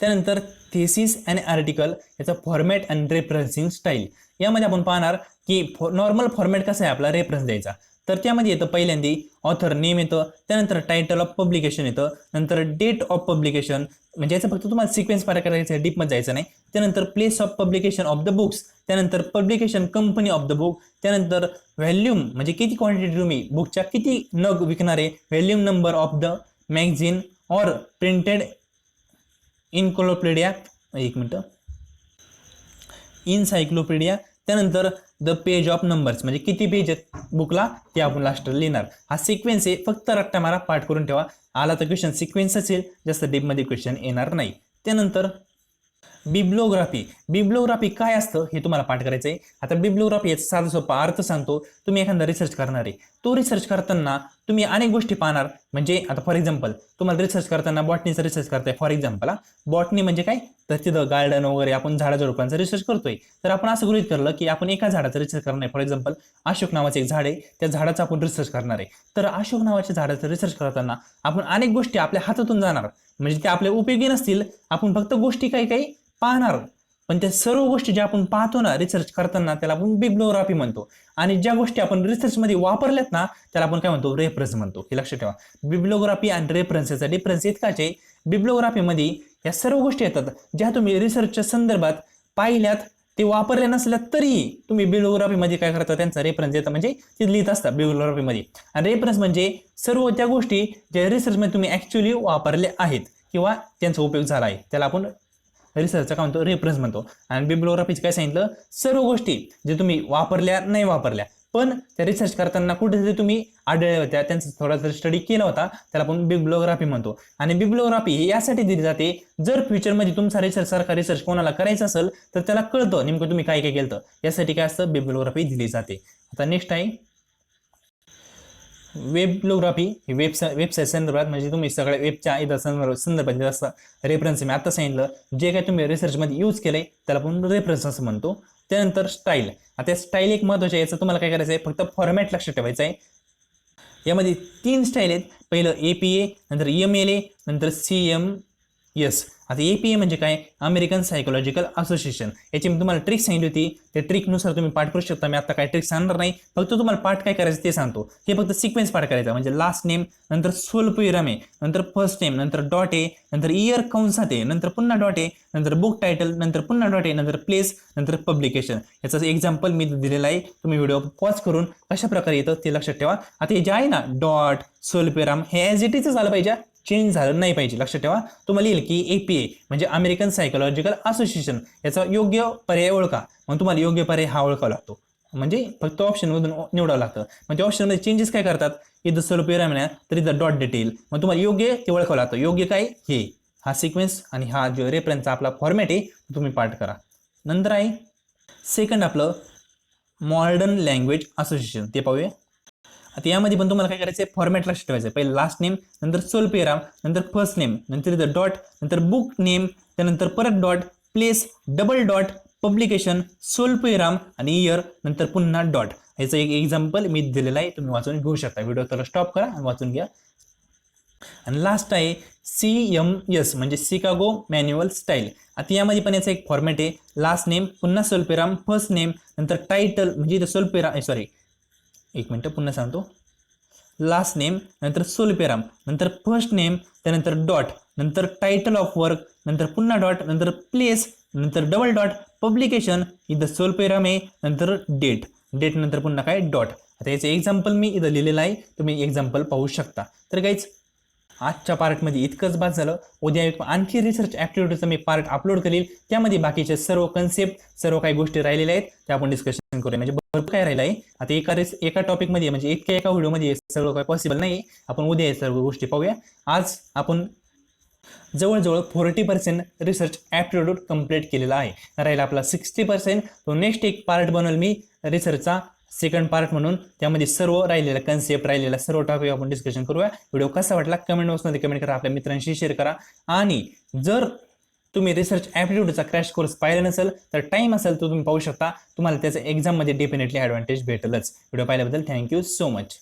त्यानंतर थेसिस आणि आर्टिकल याचा फॉर्मॅट अँड रेफरन्सिंग स्टाईल. यामध्ये आपण पाहणार की नॉर्मल फॉर्मॅट कसा आहे आपला रेफरन्स द्यायचा. तर त्यामध्ये येतं पहिल्यांदा ऑथर नेम येतं, त्यानंतर टायटल ऑफ पब्लिकेशन येतं, नंतर डेट ऑफ पब्लिकेशन म्हणजे याचं फक्त तुम्हाला सिक्वेन्स पार करायचं आहे, डीपमध्ये जायचं नाही. त्यानंतर place of publication of the books, त्यानंतर publication company of the book, त्यानंतर व्हॅल्यूम म्हणजे किती क्वांटिटी तुम्ही बुकच्या किती नग विकणार आहे, volume number of the magazine or printed encyclopedia, एक मिनटं, इनसायक्लोपीडिया. त्यानंतर द पेज ऑफ नंबर्स म्हणजे किती पेज आहेत बुकला ते आपण लास्टला लिहिणार. हा सिक्वेन्स आहे, फक्त रट्टा मारा, पाठ करून ठेवा. आला तर क्वेश्चन सिक्वेन्स असेल, जास्त डीपमध्ये क्वेश्चन येणार नाही. त्यानंतर बिब्लिओग्राफी काय असतं हे तुम्हाला पाठ करायचं आहे. आता बिब्लिओग्राफी याचा साधा सोपा अर्थ सांगतो. तुम्ही एखादा रिसर्च करणार आहे, तो रिसर्च करताना तुम्ही अनेक गोष्टी पाहणार. म्हणजे आता फॉर एक्झाम्पल तुम्हाला रिसर्च करताना बॉटनीचा रिसर्च करताय फॉर एक्झाम्पल. बॉटनी म्हणजे काय, तर तिथं गार्डन वगैरे आपण झाडाझुडपांचा रिसर्च करतोय. तर आपण असं गृहीत करलं की आपण एका झाडाचा रिसर्च करणार आहे. फॉर एक्झाम्पल अशोक नावाचं एक झाड आहे, त्या झाडाचा आपण रिसर्च करणार आहे. तर अशोक नावाच्या झाडाचं रिसर्च करताना आपण अनेक गोष्टी आपल्या हातातून जाणार, म्हणजे ते आपल्या उपयोगी नसतील. आपण फक्त गोष्टी काही काही पाहणार, पण त्या सर्व गोष्टी ज्या आपण पाहतो ना रिसर्च करताना त्याला आपण बिब्लिओग्राफी म्हणतो. आणि ज्या गोष्टी आपण रिसर्च मध्ये वापरल्यात ना त्याला आपण काय म्हणतो, रेफरन्स म्हणतो. हे लक्षात ठेवा. बिब्लिओग्राफी आणि रेफरन्सचा डिफरन्स इतकाच आहे. बिब्लिओग्राफी मध्ये या सर्व गोष्टी येतात ज्या तुम्ही रिसर्चच्या संदर्भात पाहिल्यात, ते वापरले नसल्या तरी तुम्ही बिब्लिओग्राफी मध्ये काय करता, त्यांचा रेफरन्स येतात, म्हणजे ते लिहित असतात बिब्लिओग्राफी मध्ये. आणि रेफरन्स म्हणजे सर्व त्या गोष्टी ज्या रिसर्च मध्ये तुम्ही ऍक्च्युअली वापरले आहेत किंवा त्यांचा उपयोग झाला आहे, त्याला आपण रिसर्चचा काय म्हणतो, रेफरन्स म्हणतो. आणि बिब्लिओग्राफीचं काय सांगितलं, सर्व गोष्टी जे तुम्ही वापरल्या नाही वापरल्या पण त्या रिसर्च करताना कुठेतरी तुम्ही आढळल्या होत्या, त्यांचा थोडासा स्टडी केला होता, त्याला आपण बिब्लिओग्राफी म्हणतो. आणि बिब्लिओग्राफी ही यासाठी दिली जाते, जर फ्युचरमध्ये तुमचा रिसर्च सारखा रिसर्च कोणाला करायचा असेल तर त्याला कळतं नेमकं तुम्ही काय काय केलं. यासाठी काय असतं, बिब्लिओग्राफी दिली जाते. आता नेक्स्ट आहे वेबलोग्राफी. ही वेबसाईट संदर्भात, म्हणजे तुम्ही सगळ्या वेबच्या इथं संदर्भात असं रेफरन्स मी आता सांगितलं, जे काय तुम्ही रिसर्चमध्ये यूज केलंय त्याला आपण रेफरन्स असं म्हणतो. त्यानंतर स्टाईल. आता स्टाईल एक महत्त्वाची आहे, याचं तुम्हाला काय करायचं आहे, फक्त फॉर्मॅट लक्षात ठेवायचं आहे. यामध्ये 3 स्टाईल आहेत. पहिलं APA, नंतर MLA, नंतर CMS. आता APA म्हणजे काय, अमेरिकन सायकोलॉजिकल असोसिएशन. याची मी तुम्हाला ट्रिक सांगितली होती, त्या ट्रिकनुसार तुम्ही पाठ करू शकता. मी आता काय ट्रिक सांगणार नाही, फक्त तुम्हाला पाठ काय करायचं ते सांगतो. हे फक्त सिक्वेन्स पाठ करायचा, म्हणजे लास्ट नेम, नंतर स्वल्पविराम आहे, नंतर फर्स्ट नेम, नंतर डॉट आहे, नंतर इयर कंसात आहे, नंतर पुन्हा डॉट आहे, नंतर बुक टायटल, नंतर पुन्हा डॉट आहे, नंतर प्लेस, नंतर पब्लिकेशन. याचं एक्झाम्पल मी दिलेलं आहे, तुम्ही व्हिडिओ पॉज करून कशा प्रकारे येतं ते लक्षात ठेवा. आता हे जे आहे ना डॉट स्वल्पविराम, हे ॲज इट इज झालं पाहिजे, चेंज झालं नाही पाहिजे. लक्षात ठेवा. तुम्हाला येईल की APA म्हणजे अमेरिकन सायकोलॉजिकल असोसिएशन, याचा योग्य पर्याय ओळखा. मग तुम्हाला योग्य पर्याय हा ओळखावा लागतो, म्हणजे फक्त ऑप्शनमधून निवडावं लागतं. मग त्या ऑप्शनमध्ये चेंजेस काय करतात, इथं स्वल्पविराम आहे तर इथं डॉट डिटेल. मग तुम्हाला योग्य ते ओळखावं लागतं. योग्य काय, हे हा सिक्वेन्स आणि हा जो रेफरन्सचा आपला फॉर्मॅट आहे तुम्ही पाठ करा. नंतर आहे सेकंड आपलं मॉडर्न लँग्वेज असोसिएशन, ते पाहूया. आता यामध्ये पण तुम्हाला काय करायचं आहे, फॉर्मॅट लक्षात ठेवायचं आहे. पहिलं लास्ट नेम, नंतर स्वल्पविराम, नंतर फर्स्ट नेम, नंतर इथं डॉट, नंतर बुक नेम, त्यानंतर परत dot, place, double dot, publication, स्वल्पविराम आणि इयर, नंतर पुन्हा डॉट. याचं एक एक्झाम्पल मी दिलेलं आहे, तुम्ही वाचून घेऊ शकता. व्हिडिओ तर स्टॉप करा आणि वाचून घ्या. आणि लास्ट आहे CMS म्हणजे शिकागो मॅन्युअल स्टाईल. आता यामध्ये पण याचा एक फॉर्मॅट आहे, लास्ट नेम, पुन्हा स्वल्पविराम, फर्स्ट नेम, नंतर टायटल, म्हणजे इथं स्वल्पविराम, सॉरी एक मिनटं पुन्हा सांगतो. लास्ट नेम, नंतर स्वल्पविराम, नंतर फर्स्ट नेम, त्यानंतर डॉट, नंतर टायटल ऑफ वर्क, नंतर पुन्हा डॉट, नंतर प्लेस, नंतर डबल डॉट, पब्लिकेशन, इथं स्वल्पविराम आहे, नंतर डेट, डेट नंतर पुन्हा काय डॉट. आता याचं एक्झाम्पल मी इथं लिहिलेलं आहे, तुम्ही एक्झाम्पल पाहू शकता. तर गाईज आजच्या पार्टमध्ये इतकंच बाद झालं. उद्या आणखी रिसर्च ॲक्टिव्हिटीचा मी पार्ट अपलोड करेल, त्यामध्ये बाकीचे सर्व कन्सेप्ट, सर्व काही गोष्टी राहिलेल्या आहेत त्या आपण डिस्कशन करूया. म्हणजे भरपूर काय राहिलं आहे. आता एका टॉपिकमध्ये म्हणजे एका व्हिडिओमध्ये सगळं काय पॉसिबल नाही. आपण उद्या या सर्व गोष्टी पाहूया. आज आपण जवळजवळ 40% रिसर्च ॲप्टिट्यूड कंप्लीट केलेला आहे. राहिला आपला 60%. तो नेक्स्ट एक पार्ट बनवेल मी रिसर्चचा सेकंड पार्ट म्हणून. त्यामध्ये सर्व राहिलेला कन्सेप्ट, राहिलेला सर्व टॉपिक आपण डिस्कशन करूया. व्हिडिओ कसा वाटला कमेंट बॉक्समध्ये कमेंट करा, आपल्या मित्रांशी शेअर करा. आणि जर तुम्ही रिसर्च ॲप्टिट्यूडचा क्रॅश कोर्स पाहिला नसेल तर टाइम असेल तर तुम्ही पाहू शकता. तुम्हाला त्याचा एक्झाममध्ये डेफिनेटली ॲडव्हान्टेज भेटेलच. व्हिडिओ पाहिल्याबद्दल थँक्यू सो मच.